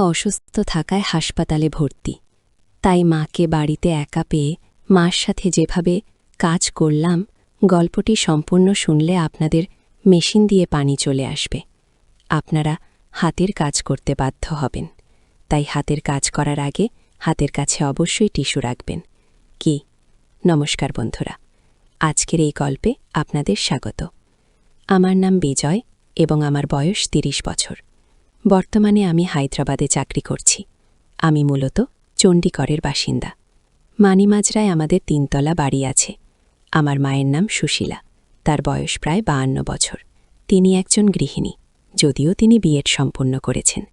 অসুস্থ থাকায় হাসপাতালে ভর্তি। তাই মাকে বাড়িতে একা পেয়ে মার সাথে যেভাবে কাজ করলাম, গল্পটি সম্পূর্ণ শুনলে আপনাদের মেশিন দিয়ে পানি চলে আসবে। আপনারা হাতের কাজ করতে বাধ্য হবেন। তাই হাতের কাজ করার আগে হাতের কাছে অবশ্যই টিস্যু রাখবেন। কি নমস্কার বন্ধুরা, আজকের এই গল্পে আপনাদের স্বাগত। আমার নাম বিজয় এবং আমার বয়স ৩০ বছর। বর্তমানে আমি হায়দ্রাবাদে চাকরি করছি। আমি মূলত চণ্ডীগড়ের বাসিন্দা। মানিমাজরায় আমাদের ৩ তলা বাড়ি আছে। আমার মায়ের নাম সুশীলা। তার বয়স প্রায় ৫২ বছর। তিনি একজন গৃহিণী, যদিও তিনি বিএড সম্পূর্ণ করেছেন।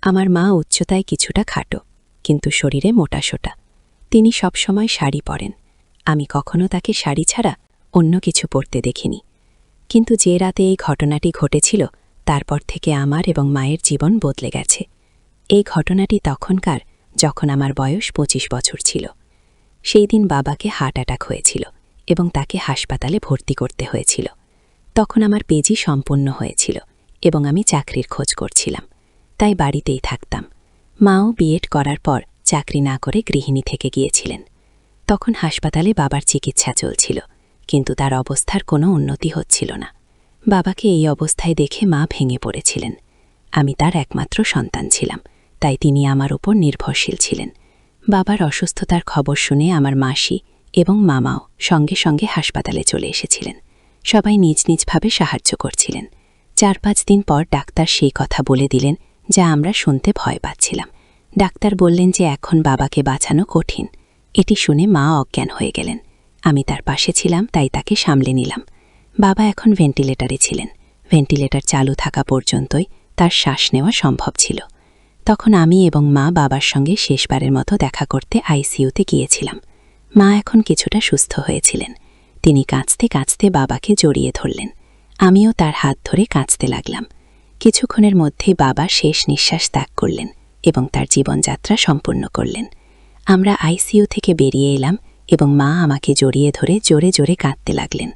আমার মা উচ্চতায় কিছুটা খাটো, কিন্তু শরীরে মোটাসোটা। তিনি সবসময় শাড়ি পরেন। আমি কখনো তাকে শাড়ি ছাড়া অন্য কিছু পরতে দেখিনি। কিন্তু যে রাতে এই ঘটনাটি ঘটেছিল, তারপর থেকে আমার এবং মায়ের জীবন বদলে গেছে। এই ঘটনাটি তখনকার, যখন আমার বয়স ২৫ বছর ছিল। সেই দিন বাবাকে হার্ট অ্যাটাক হয়েছিল এবং তাকে হাসপাতালে ভর্তি করতে হয়েছিল। তখন আমার পিজি সম্পূর্ণ হয়েছিল এবং আমি চাকরির খোঁজ করছিলাম, তাই বাড়িতেই থাকতাম। মাও বিএড করার পর চাকরি না করে গৃহিণী থেকে গিয়েছিলেন। তখন হাসপাতালে বাবার চিকিৎসা চলছিল, কিন্তু তার অবস্থার কোনো উন্নতি হচ্ছিল না। বাবাকে এই অবস্থায় দেখে মা ভেঙে পড়েছিলেন। আমি তার একমাত্র সন্তান ছিলাম, তাই তিনি আমার উপর নির্ভরশীল ছিলেন। বাবার অসুস্থতার খবর শুনে আমার মাসি এবং মামাও সঙ্গে সঙ্গে হাসপাতালে চলে এসেছিলেন। সবাই নিজ নিজভাবে সাহায্য করছিলেন। ৪-৫ দিন পর ডাক্তার সেই কথা বলে দিলেন যা আমরা শুনতে ভয় পাচ্ছিলাম। ডাক্তার বললেন যে এখন বাবাকে বাঁচানো কঠিন। এটি শুনে মা অজ্ঞান হয়ে গেলেন। আমি তার পাশে ছিলাম, তাই তাকে সামলে নিলাম। বাবা এখন ভেন্টিলেটরে ছিলেন। ভেন্টিলেটর চালু থাকা পর্যন্তই তার শ্বাস নেওয়া সম্ভব ছিল। তখন আমি এবং মা বাবার সঙ্গে শেষবারের মতো দেখা করতে আইসিইউতে গিয়েছিলাম। মা এখন কিছুটা সুস্থ হয়েছিলেন। তিনি কাঁদতে কাঁদতে বাবাকে জড়িয়ে ধরলেন। আমিও তার হাত ধরে কাঁদতে লাগলাম। কিছুক্ষণের মধ্যেই বাবা শেষ নিঃশ্বাস ত্যাগ করলেন এবং তার জীবনযাত্রা সম্পূর্ণ করলেন। আমরা আইসিইউ থেকে বেরিয়ে এলাম এবং মা আমাকে জড়িয়ে ধরে জোরে জোরে কাঁদতে লাগলেন।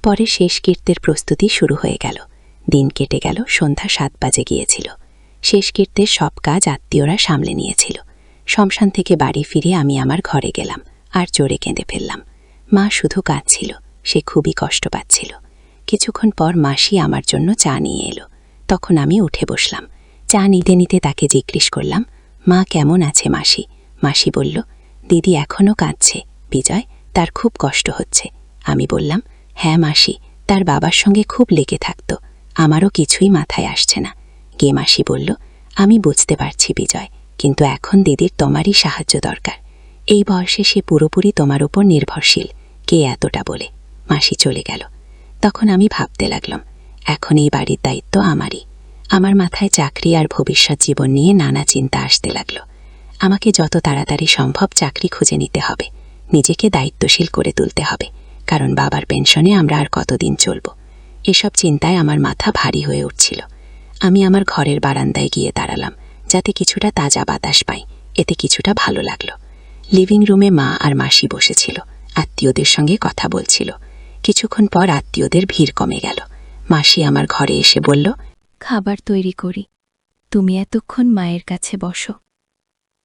পরে শেষকৃত্যের প্রস্তুতি শুরু হয়ে গেল। দিন কেটে গেল, সন্ধ্যা ৭ বাজে গিয়েছিল। শেষকৃত্যের সব কাজ আত্মীয়রা সামলে নিয়েছিল। শ্মশান থেকে বাড়ি ফিরে আমি আমার ঘরে গেলাম আর জোরে কেঁদে ফেললাম। মা শুধু কাঁদছিল, সে খুবই কষ্ট পাচ্ছিল। কিছুক্ষণ পর মাসি আমার জন্য চা নিয়ে এলো। তখন আমি উঠে বসলাম। চা নিতে নিতে তাকে জিজ্ঞেস করলাম, মা কেমন আছে মাসি? মাসি বলল, দিদি এখনও কাঁদছে বিজয়, তার খুব কষ্ট হচ্ছে। আমি বললাম, হ্যাঁ মাসি, তার বাবার সঙ্গে খুব লেগে থাকত, আমারও কিছুই মাথায় আসছে না। গে মাসি বলল, আমি বুঝতে পারছি বিজয়, কিন্তু এখন দিদির তোমারই সাহায্য দরকার। এই বয়সে সে পুরোপুরি তোমার উপর নির্ভরশীল। কে এতটা বলে? মাসি চলে গেল। তখন আমি ভাবতে লাগলাম, এখন এই বাড়ির দায়িত্ব আমারই। আমার মাথায় চাকরি আর ভবিষ্যৎ জীবন নিয়ে নানা চিন্তা আসতে লাগলো। আমাকে যত তাড়াতাড়ি সম্ভব চাকরি খুঁজে নিতে হবে, নিজেকে দায়িত্বশীল করে তুলতে হবে, কারণ বাবার পেনশনে আমরা আর কতদিন চলব। এসব চিন্তায় আমার মাথা ভারী হয়ে উঠছিল। আমি আমার ঘরের বারান্দায় গিয়ে দাঁড়ালাম, যাতে কিছুটা তাজা বাতাস পাই। এতে কিছুটা ভালো লাগলো। লিভিং রুমে মা আর মাসি বসেছিল, আত্মীয়দের সঙ্গে কথা বলছিল। কিছুক্ষণ পর আত্মীয়দের ভিড় কমে গেল। মাসি আমার ঘরে এসে বলল, খাবার তৈরি করি, তুমি এতক্ষণ মায়ের কাছে বসো।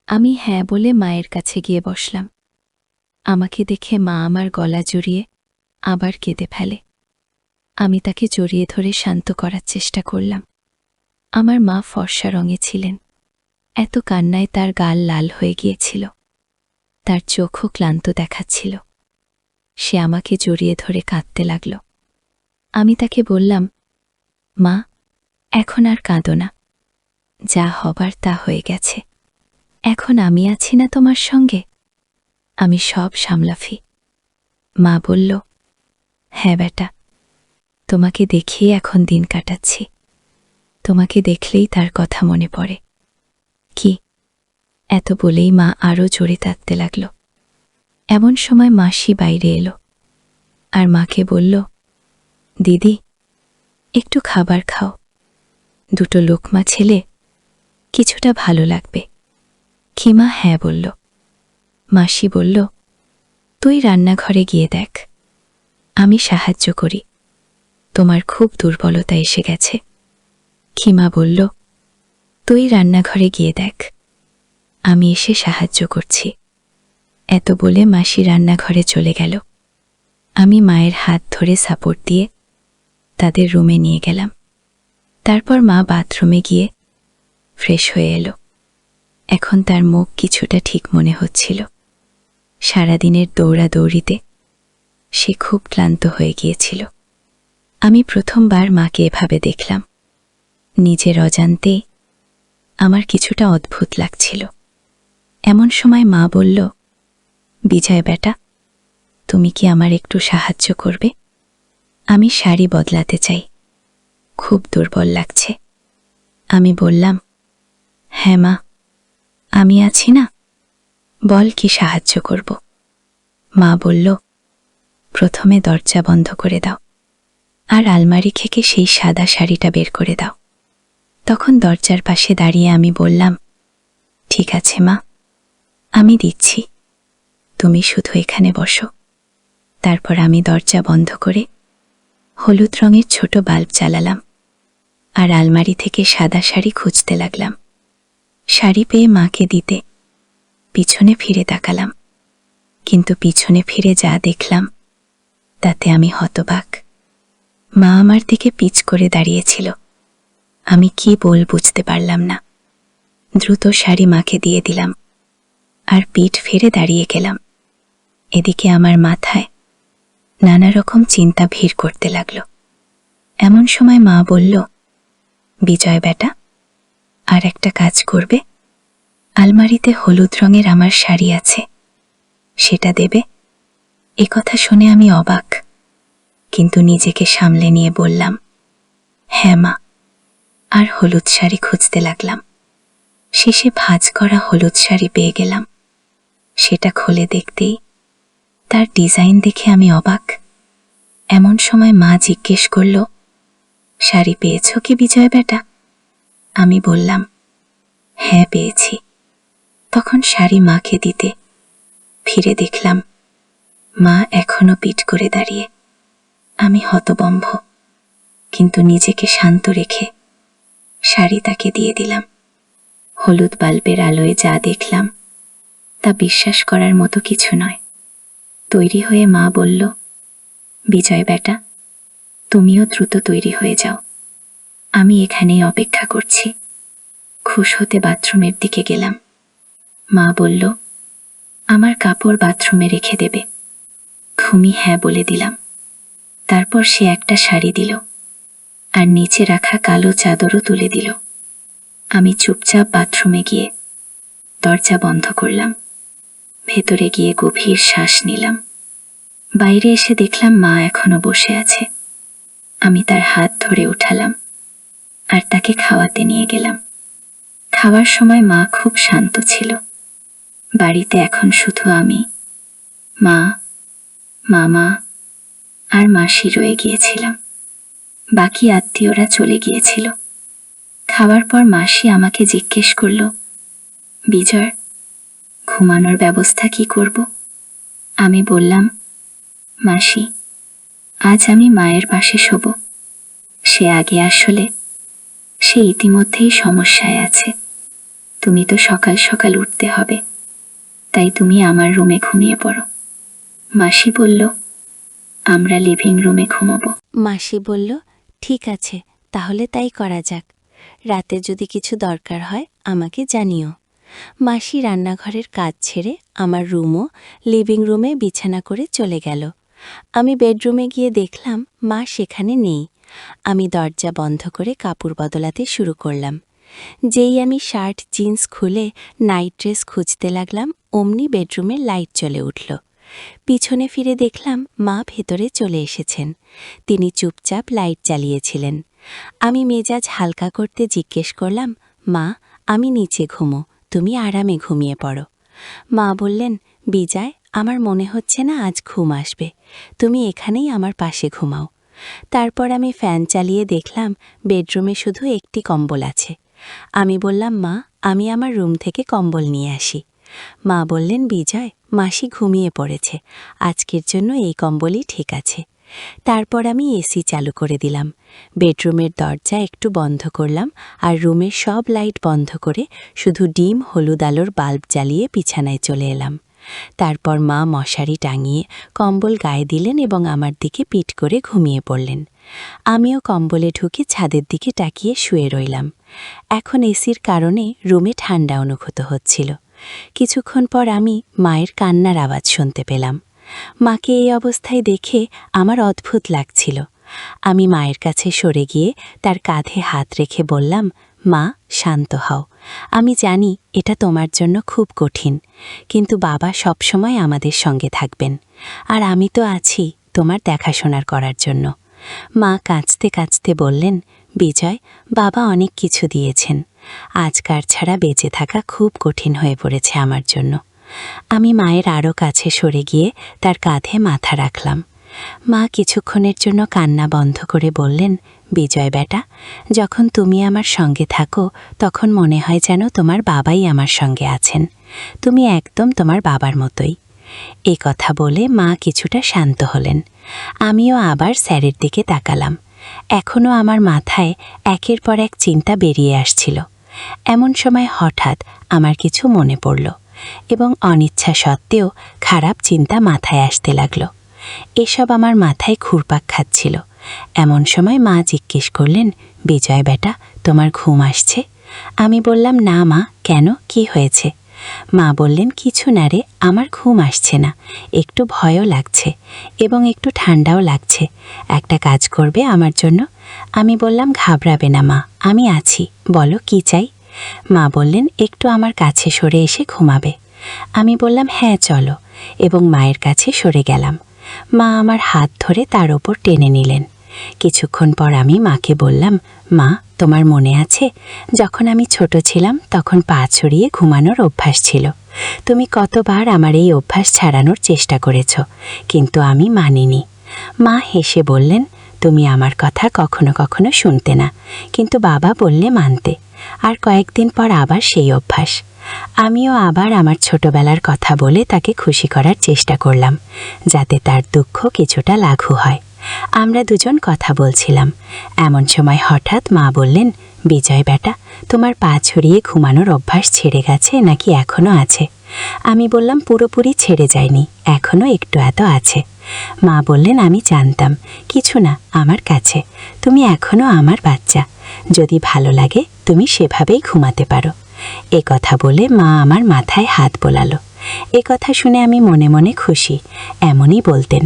আমি হ্যাঁ বলে মায়ের কাছে গিয়ে বসলাম। আমাকে দেখে মা আমার গলা জড়িয়ে আবার কেঁদে ফেলে। আমি তাকে জড়িয়ে ধরে শান্ত করার চেষ্টা করলাম। আমার মা ফর্সা রঙে ছিলেন। এত কান্নায় তার গাল লাল হয়ে গিয়েছিল। তার চোখও ক্লান্ত দেখাচ্ছিল। সে আমাকে জড়িয়ে ধরে কাঁদতে লাগল। আমি তাকে বললাম, মা, এখন আর কাঁদো না, যা হবার তা হয়ে গেছে। এখন আমি আছি না তোমার সঙ্গে, আমি সব সামলাফি। মা বলল, হ্যাঁ বেটা, তোমাকে দেখিয়ে এখন দিন কাটাচ্ছি। তোমাকে দেখলেই তার কথা মনে পড়ে। কি? এত বলেই মা আরও জোরে কাঁদতে লাগল। এমন সময় মাসি বাইরে এলো আর মাকে বলল, দিদি, একটু খাবার খাও, দুটো লোকমা ছেলে, কিছুটা ভালো লাগবে। খিমা হ্যাঁ বলল। মাসি বলল, তুই রান্নাঘরে গিয়ে দেখ, আমি সাহায্য করি, তোমার খুব দুর্বলতা এসে গেছে। খিমা বলল, তুই রান্নাঘরে গিয়ে দেখ, আমি এসে সাহায্য করছি। এত বলে মাসি রান্নাঘরে চলে গেল। আমি মায়ের হাত ধরে সাপোর্ট দিয়ে তাদের রুমে নিয়ে গেলাম। তারপর মা বাথরুমে গিয়ে ফ্রেশ হয়ে এলো। এখন তার মুখ কিছুটা ঠিক মনে হচ্ছিল। সারাদিনের দৌড়াদৌড়িতে সে খুব ক্লান্ত হয়ে গিয়েছিল। আমি প্রথমবার মাকে এভাবে দেখলাম। নিজের অজান্তে আমার কিছুটা অদ্ভুত লাগছিল। এমন সময় মা বলল, বিজয় বেটা, তুমি কি আমার একটু সাহায্য করবে? আমি শাড়ি বদলাতে চাই, খুব দুর্বল লাগছে। আমি বললাম, হ্যাঁ মা, আমি আছি না, বল কি সাহায্য করব। মা বলল, প্রথমে দরজা বন্ধ করে দাও, আর আলমারি থেকে সেই সাদা শাড়িটা বের করে দাও। তখন দরজার পাশে দাঁড়িয়ে আমি বললাম, ঠিক আছে মা, আমি দিচ্ছি, তুমি শুধু এখানে বসো। তারপর আমি দরজা বন্ধ করে হলুদ রঙের ছোট বাল্ব জ্বালালাম আর আলমারি থেকে সাদা শাড়ি খুঁজতে লাগলাম। শাড়ি পেয়ে মাকে দিতে পিছনে ফিরে তাকালাম, কিন্তু পিছনে ফিরে যা দেখলাম তাতে আমি হতবাক। মা আমার দিকে পিছ করে দাঁড়িয়েছিল। আমি কি বুঝতে পারলাম না। দ্রুত শাড়ি মাকে দিয়ে দিলাম আর পিঠ ফিরে দাঁড়িয়ে গেলাম। এদিকে আমার মাথায় নানা রকম চিন্তা ভিড় করতে লাগলো। এমন সময় মা বলল, বিজয় বেটা, আর একটা কাজ করবে? আলমারিতে হলুদ রঙের আমার শাড়ি আছে, সেটা দেবে? এ কথা শুনে আমি অবাক, কিন্তু নিজেকে সামলে নিয়ে বললাম, হ্যাঁ মা। আর হলুদ শাড়ি খুঁজতে লাগলাম। শেষে ভাঁজ করা হলুদ শাড়ি পেয়ে গেলাম। সেটা খুলে দেখতেই তার ডিজাইন দেখে আমি অবাক। এমন সময় মা জিজ্ঞেস করল, শাড়ি পেয়েছ কি বিজয় বেটা? আমি বললাম, হ্যাঁ পেয়েছি। তখন শাড়ি মাকে দিতে ফিরে দেখলাম মা এখনো পিঠ করে দাঁড়িয়ে। আমি হতবম্ব, কিন্তু নিজেকে শান্ত রেখে শাড়ি তাকে দিয়ে দিলাম। হলুদ বাল্বের আলোয় যা দেখলাম তা বিশ্বাস করার মতো কিছু নয়। তৈরি হয়ে মা বলল, বিজয় বেটা, তুমিও দ্রুত তৈরি হয়ে যাও, আমি এখানেই অপেক্ষা করছি। খুশ হতে বাথরুমের দিকে গেলাম। মা বলল, আমার কাপড় বাথরুমে রেখে দেবে? আমি হ্যাঁ বলে দিলাম। তারপর সে একটা শাড়ি দিল আর নিচে রাখা কালো চাদরও তুলে দিল। আমি চুপচাপ বাথরুমে গিয়ে দরজা বন্ধ করলাম। ভেতরে গিয়ে গভীর শ্বাস নিলাম। বাইরে এসে দেখলাম মা এখনো বসে আছে। আমি তার হাত ধরে উঠালাম আর তাকে খাওয়াতে নিয়ে গেলাম। খাওয়ার সময় মা খুব শান্ত ছিল। বাড়িতে এখন শুধু আমি, মা, মামা আর মাসি রয়ে গিয়েছিলাম। বাকি আত্মীয়রা চলে গিয়েছিল। খাওয়ার পর মাসি আমাকে জিজ্ঞেস করল, বিজয়, ঘুমানোর ব্যবস্থা কি করব? আমি বললাম, মাসি, আজ আমি মায়ের পাশে শোব। সে আগে আসলে সে ইতিমধ্যেই সমস্যায় আছে। তুমি তো সকাল সকাল উঠতে হবে, তাই তুমি আমার রুমে ঘুমিয়ে পড়ো। মাসি বলল, আমরা লিভিং রুমে ঘুমাবো। মাসি বলল, ঠিক আছে, তাহলে তাই করা যাক। রাতে যদি কিছু দরকার হয় আমাকে জানিও। মাসি রান্নাঘরের কাজ ছেড়ে আমার রুমও লিভিং রুমে বিছানা করে চলে গেল। আমি বেডরুমে গিয়ে দেখলাম মা সেখানে নেই। আমি দরজা বন্ধ করে কাপড় বদলাতে শুরু করলাম। যেই আমি শার্ট জিন্স খুলে নাইট ড্রেস খুঁজতে লাগলাম, অমনি বেডরুমের লাইট জ্বলে উঠল। পিছনে ফিরে দেখলাম মা ভেতরে চলে এসেছেন। তিনি চুপচাপ লাইট জ্বালিয়েছিলেন। আমি মেজাজ হালকা করতে জিজ্ঞেস করলাম, মা, আমি নিচে ঘুমো, তুমি আরামে ঘুমিয়ে পড়ো। মা বললেন, বিজয়, আমার মনে হচ্ছে না আজ ঘুম আসবে, তুমি এখানেই আমার পাশে ঘুমাও। তারপর আমি ফ্যান চালিয়ে দেখলাম বেডরুমে শুধু একটি কম্বল আছে। আমি বললাম, মা, আমি আমার রুম থেকে কম্বল নিয়ে আসি। মা বললেন, বিজয়, মাসি ঘুমিয়ে পড়েছে, আজকের জন্য এই কম্বলই ঠিক আছে। তারপর আমি এসি চালু করে দিলাম, বেডরুমের দরজা একটু বন্ধ করলাম আর রুমের সব লাইট বন্ধ করে শুধু ডিম হলুদ আলোর বাল্ব জ্বালিয়ে বিছানায় চলে এলাম। তারপর মা মশারি টাঙিয়ে কম্বল গায়ে দিলেন এবং আমার দিকে পিঠ করে ঘুমিয়ে পড়লেন। আমিও কম্বলে ঢুকে ছাদের দিকে তাকিয়ে শুয়ে রইলাম। এখন এসির কারণে রুমে ঠান্ডা অনুভূত হচ্ছিল। কিছুক্ষণ পর আমি মায়ের কান্নার আওয়াজ শুনতে পেলাম। মাকে এই অবস্থায় দেখে আমার অদ্ভুত লাগছিল। আমি মায়ের কাছে সরে গিয়ে তার কাঁধে হাত রেখে বললাম, মা, শান্ত হও। আমি জানি এটা তোমার জন্য খুব কঠিন, কিন্তু বাবা সবসময় আমাদের সঙ্গে থাকবেন, আর আমি তো আছি তোমার দেখাশোনার করার জন্য। মা কাঁদতে কাঁদতে বললেন, বিজয়, বাবা অনেক কিছু দিয়েছেন, আজকার ছাড়া বেঁচে থাকা খুব কঠিন হয়ে পড়েছে আমার জন্য। আমি মায়ের আরও কাছে সরে গিয়ে তার কাঁধে মাথা রাখলাম। মা কিছুক্ষণের জন্য কান্না বন্ধ করে বললেন, বিজয় বেটা, যখন তুমি আমার সঙ্গে থাকো তখন মনে হয় যেন তোমার বাবাই আমার সঙ্গে আছেন। তুমি একদম তোমার বাবার মতোই। এ কথা বলে মা কিছুটা শান্ত হলেন। আমিও আবার স্যারের দিকে তাকালাম। এখনও আমার মাথায় একের পর এক চিন্তা বেরিয়ে আসছিল। এমন সময় হঠাৎ আমার কিছু মনে পড়ল এবং অনিচ্ছা সত্ত্বেও খারাপ চিন্তা মাথায় আসতে লাগল। এসব আমার মাথায় ঘুরপাক খাচ্ছিল। এমন সময় মা জিজ্ঞেস করলেন, বিজয় বেটা, তোমার ঘুম আসছে? আমি বললাম, না মা, কেন, কি হয়েছে? মা বললেন, কিছু না রে, আমার ঘুম আসছে না, একটু ভয়ও লাগছে এবং একটু ঠান্ডাও লাগছে। একটা কাজ করবে আমার জন্য? আমি বললাম, ঘাবড়াবে না মা, আমি আছি, বলো কি চাই। মা বললেন, একটু আমার কাছে সরে এসে ঘুমাবে। আমি বললাম, হ্যাঁ চলো, এবং মায়ের কাছে সরে গেলাম। মা আমার হাত ধরে তার ওপর টেনে নিলেন। কিছুক্ষণ পর আমি মাকে বললাম, মা, তোমার মনে আছে যখন আমি ছোট ছিলাম তখন পা ছড়িয়ে ঘুমানোর অভ্যাস ছিল? তুমি কতবার আমার এই অভ্যাস ছাড়ানোর চেষ্টা করেছ, কিন্তু আমি মানিনি। মা হেসে বললেন, তুমি আমার কথা কখনো কখনো শুনতে না, কিন্তু বাবা বললে মানতে, আর কয়েকদিন পর আবার সেই অভ্যাস। আমিও আবার আমার ছোটবেলার কথা বলে তাকে খুশি করার চেষ্টা করলাম, যাতে তার দুঃখ কিছুটা লাঘু হয়। আমরা দুজন কথা বলছিলাম। এমন সময় হঠাৎ মা বললেন, বিজয় বেটা, তোমার পা ছড়িয়ে ঘুমানোর অভ্যাস ছেড়ে গেছে নাকি এখনও আছে? আমি বললাম, পুরোপুরি ছেড়ে যায়নি, এখনও একটু এত আছে। মা বললেন, আমি জানতাম, কিছু না আমার কাছে, তুমি এখনও আমার বাচ্চা, যদি ভালো লাগে তুমি সেভাবেই ঘুমাতে পারো। এ কথা বলে মা আমার মাথায় হাত বোলালো। এ কথা শুনে আমি মনে মনে খুশি, এমনই বলতেন।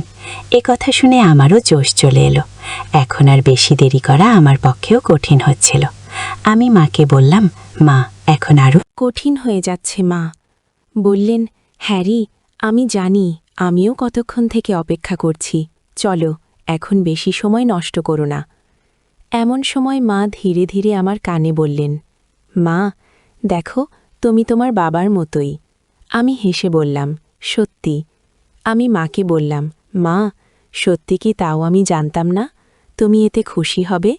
এ কথা শুনে আমারও জোশ চলে এলো। এখন আর বেশি দেরি করা আমার পক্ষেও কঠিন হচ্ছিল। আমি মাকে বললাম, মা, এখন আরও কঠিন হয়ে যাচ্ছে মা। বললেন, হ্যারি, আমি জানি, আমিও কতক্ষণ থেকে অপেক্ষা করছি, চলো, এখন বেশি সময় নষ্ট করো না। এমন সময় মা ধীরে ধীরে আমার কানে বললেন, মা, দেখো, তুমি তোমার বাবার মতোই। আমি হেসে বললাম, সত্যি? আমি মাকে বললাম, মা, সত্যি কি তাও আমি জানতাম না, তুমি এতে খুশি হবে?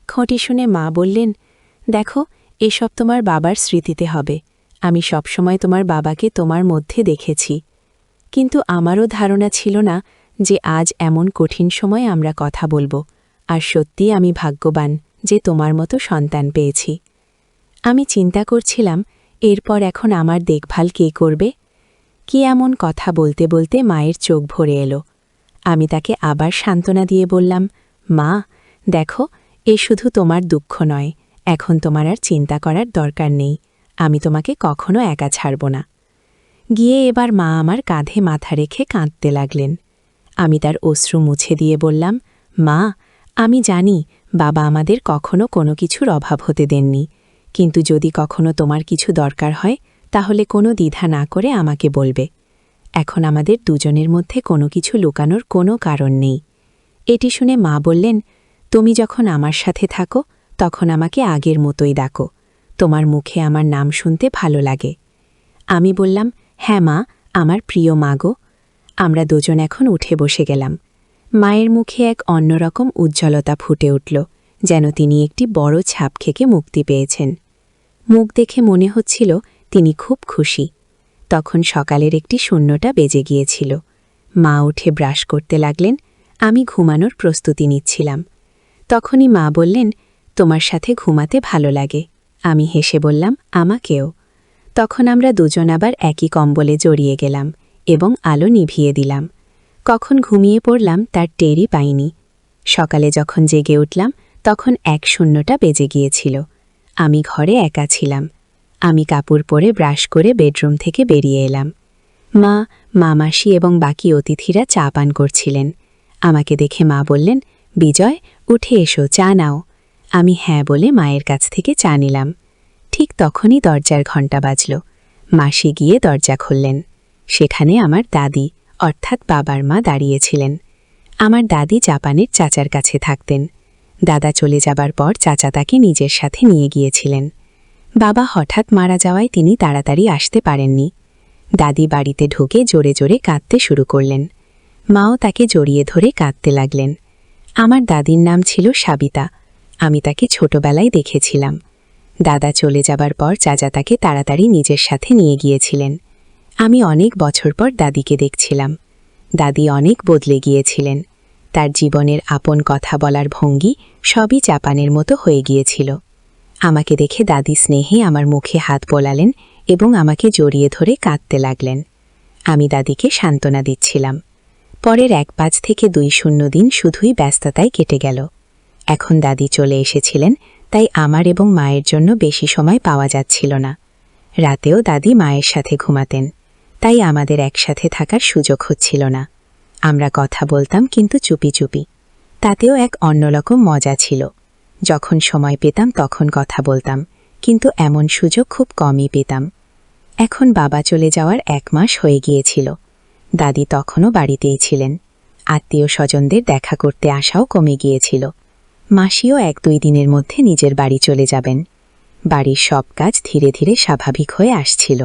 খোঁটি শুনে মা বললেন, দেখো, এসব তোমার বাবার স্মৃতিতে হবে, আমি সবসময় তোমার বাবাকে তোমার মধ্যে দেখেছি। কিন্তু আমারও ধারণা ছিল না যে আজ এমন কঠিন সময় আমরা কথা বলবো, আর সত্যি আমি ভাগ্যবান যে তোমার মতো সন্তান পেয়েছি। আমি চিন্তা করছিলাম, এরপর এখন আমার দেখভাল কে করবে? কি এমন কথা বলতে বলতে মায়ের চোখ ভরে এলো। আমি তাকে আবার সান্ত্বনা দিয়ে বললাম, মা, দেখো, এ শুধু তোমার দুঃখ নয়, এখন তোমার আর চিন্তা করার দরকার নেই, আমি তোমাকে কখনো একা ছাড়ব না। গিয়ে এবার মা আমার কাঁধে মাথা রেখে কাঁদতে লাগলেন। আমি তার অশ্রু মুছে দিয়ে বললাম, মা, আমি জানি বাবা আমাদের কখনো কোনো কিছুর অভাব হতে দেননি, কিন্তু যদি কখনো তোমার কিছু দরকার হয় তাহলে কোনো দ্বিধা না করে আমাকে বলবে। এখন আমাদের দুজনের মধ্যে কোনো কিছু লুকানোর কোনো কারণ নেই। এটি শুনে মা বললেন, তুমি যখন আমার সাথে থাকো তখন আমাকে আগের মতোই ডাকো, তোমার মুখে আমার নাম শুনতে ভালো লাগে। আমি বললাম, হ্যাঁ মা, আমার প্রিয় মা গো। আমরা দুজন এখন উঠে বসে গেলাম। মায়ের মুখে এক অন্যরকম উজ্জ্বলতা ফুটে উঠল, যেন তিনি একটি বড় ছাপ খেকে মুক্তি পেয়েছেন। মুখ দেখে মনে হচ্ছিল তিনি খুব খুশি। তখন সকালের একটি শূন্যটা বেজে গিয়েছিল। মা উঠে ব্রাশ করতে লাগলেন। আমি ঘুমানোর প্রস্তুতি নিচ্ছিলাম। তখনই মা বললেন, তোমার সাথে ঘুমাতে ভালো লাগে। আমি হেসে বললাম, আমাকেও। তখন আমরা দুজন আবার একই কম্বলে জড়িয়ে গেলাম এবং আলো নিভিয়ে দিলাম। কখন ঘুমিয়ে পড়লাম তার টেরই পাইনি। সকালে যখন জেগে উঠলাম তখন 1:00টা বেজে গিয়েছিল। আমি ঘরে একা ছিলাম। আমি কাপড় পরে ব্রাশ করে বেডরুম থেকে বেরিয়ে এলাম। মা, মামাসি এবং বাকি অতিথিরা চা পান করছিলেন। আমাকে দেখে মা বললেন, বিজয়, উঠে এসো, চা নাও। আমি হ্যাঁ বলে মায়ের কাছ থেকে চা নিলাম। ঠিক তখনই দরজার ঘণ্টা বাজল। মাসি গিয়ে দরজা খুললেন। সেখানে আমার দাদি অর্থাৎ বাবার মা দাঁড়িয়েছিলেন। আমার দাদি জাপানের চাচার কাছে থাকতেন। দাদা চলে যাবার পর চাচা তাকে নিজের সাথে নিয়ে গিয়েছিলেন। বাবা হঠাৎ মারা যাওয়ায় তিনি তাড়াতাড়ি আসতে পারেননি। দাদি বাড়িতে ঢুকে জোরে জোরে কাঁদতে শুরু করলেন। মাও তাকে জড়িয়ে ধরে কাঁদতে লাগলেন। আমার দাদির নাম ছিল সাবিতা। আমি তাকে ছোটবেলায় দেখেছিলাম। দাদা চলে যাবার পর চাচা তাকে তাড়াতাড়ি নিজের সাথে নিয়ে গিয়েছিলেন। আমি অনেক বছর পর দাদিকে দেখছিলাম। দাদি অনেক বদলে গিয়েছিলেন। তার জীবনের আপন কথা বলার ভঙ্গি সবই জাপানের মতো হয়ে গিয়েছিল। আমাকে দেখে দাদি স্নেহে আমার মুখে হাত বোলালেন এবং আমাকে জড়িয়ে ধরে কাঁদতে লাগলেন। আমি দাদিকে সান্ত্বনা দিচ্ছিলাম। পরের 1-5 থেকে 2-0 দিন শুধুই ব্যস্ততায় কেটে গেল। এখন দাদি চলে এসেছিলেন, তাই আমার এবং মায়ের জন্য বেশি সময় পাওয়া যাচ্ছিল না। রাতেও দাদি মায়ের সাথে ঘুমাতেন, তাই আমাদের একসাথে থাকার সুযোগ হচ্ছিল না। আমরা কথা বলতাম কিন্তু চুপি চুপি। তাতেও এক অন্যরকম মজা ছিল। যখন সময় পেতাম তখন কথা বলতাম, কিন্তু এমন সুযোগ খুব কমই পেতাম। এখন বাবা চলে যাওয়ার 1 মাস হয়ে গিয়েছিল। দাদি তখনও বাড়িতেই ছিলেন। আত্মীয় স্বজনদের দেখা করতে আসাও কমে গিয়েছিল। মাসিও 1-2 দিনের মধ্যে নিজের বাড়ি চলে যাবেন। বাড়ির সব কাজ ধীরে ধীরে স্বাভাবিক হয়ে আসছিল।